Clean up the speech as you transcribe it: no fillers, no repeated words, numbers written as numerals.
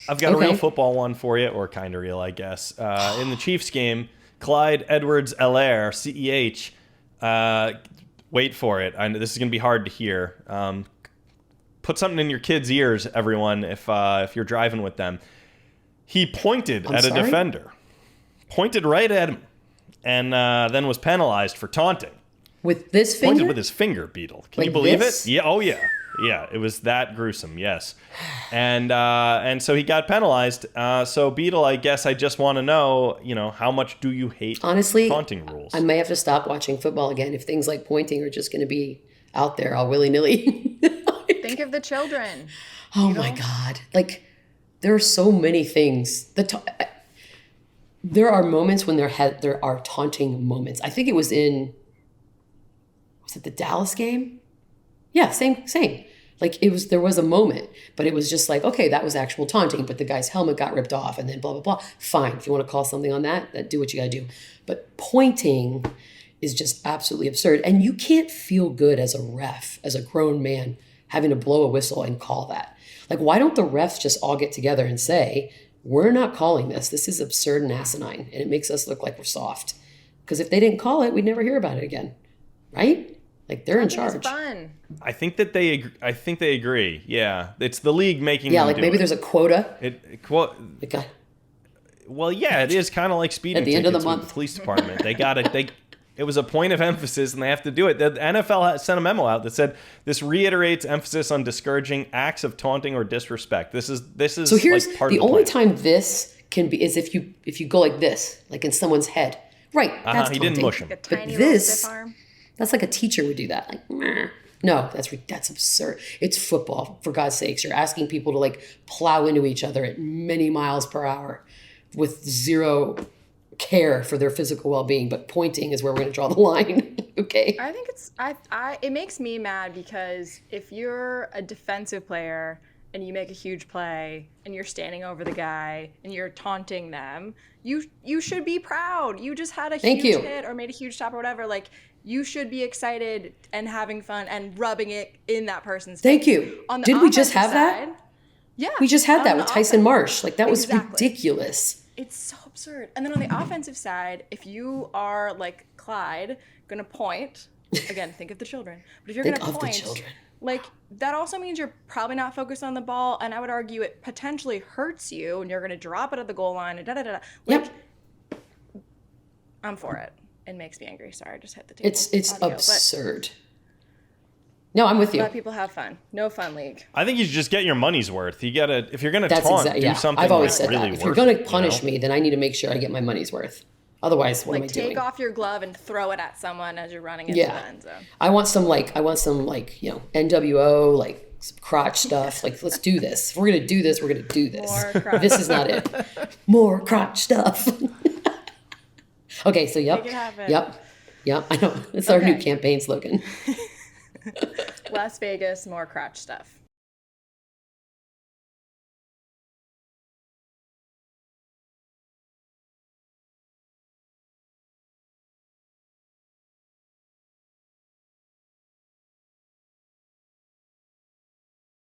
I've got a real football one for you, or kind of real, I guess. In the Chiefs game, Clyde Edwards-Helaire, CEH, wait for it. I know this is going to be hard to hear. Put something in your kids' ears, everyone, if you're driving with them. He pointed at a defender. Pointed right at him. And then was penalized for taunting. With this finger? Pointed with his finger, Beadle. Can you believe it? Yeah. Oh, yeah. Yeah, it was that gruesome, yes. And so he got penalized. So, Beadle, I guess I just want to know, how much do you hate taunting rules? I may have to stop watching football again if things like pointing are just going to be out there all willy-nilly. Think of the children. Oh, my God. Like, there are so many things. There are moments when there are taunting moments. I think it was was it the Dallas game? Yeah, same. Like there was a moment, but it was just like, okay, that was actual taunting, but the guy's helmet got ripped off and then blah, blah, blah. Fine. If you want to call something on that, do what you got to do. But pointing is just absolutely absurd. And you can't feel good as a ref, as a grown man, having to blow a whistle and call that. Like, why don't the refs just all get together and say, we're not calling this. This is absurd and asinine, and it makes us look like we're soft. Because if they didn't call it, we'd never hear about it again, right? Like, they're in charge. It's fun. I think they agree. Yeah, it's the league making. Yeah, them like do maybe it. there's a quota. Well, yeah, it is kind of like speeding at the end of the tickets month. with the police department. It was a point of emphasis, and they have to do it. The NFL sent a memo out that said this reiterates emphasis on discouraging acts of taunting or disrespect. This is so here's like part the of the only plan. time this can be is if you go like this, like in someone's head. Right. That's He taunting. didn't mush him. Like a tiny But little this, stiff arm. that's like a teacher would do that. Like, meh. No, that's absurd. It's football, for God's sakes. You're asking people to like plow into each other at many miles per hour with zero care for their physical well-being, but pointing is where we're going to draw the line. Okay. I think it makes me mad because if you're a defensive player and you make a huge play and you're standing over the guy and you're taunting them, you should be proud. You just had a huge hit or made a huge stop or whatever. Like, you should be excited and having fun and rubbing it in that person's face. Thank you. Did we just have that? Yeah. We just had that with Tyson Marsh. Like, that was ridiculous. It's so absurd. And then on the offensive side, if you are like Clyde, gonna point, again, think of the children. But if you're gonna point, like, that also means you're probably not focused on the ball, and I would argue it potentially hurts you, and you're gonna drop it at the goal line, and da-da-da-da. Like, I'm for it. It makes me angry. Sorry, I just hit the table. It's absurd. No, I'm with you. Let people have fun. No fun league. I think you should just get your money's worth. You gotta, if you're gonna taunt, do something. I've always said really that. If you're gonna punish me, then I need to make sure I get my money's worth. Otherwise, what am I doing? Take off your glove and throw it at someone as you're running into the end zone. I want some NWO, like some crotch stuff. Like, let's do this. If we're gonna do this, we're gonna do this. More crotch. This is not it. More crotch stuff. Okay, so yep. I know. It's our new campaign slogan. Las Vegas, more crotch stuff.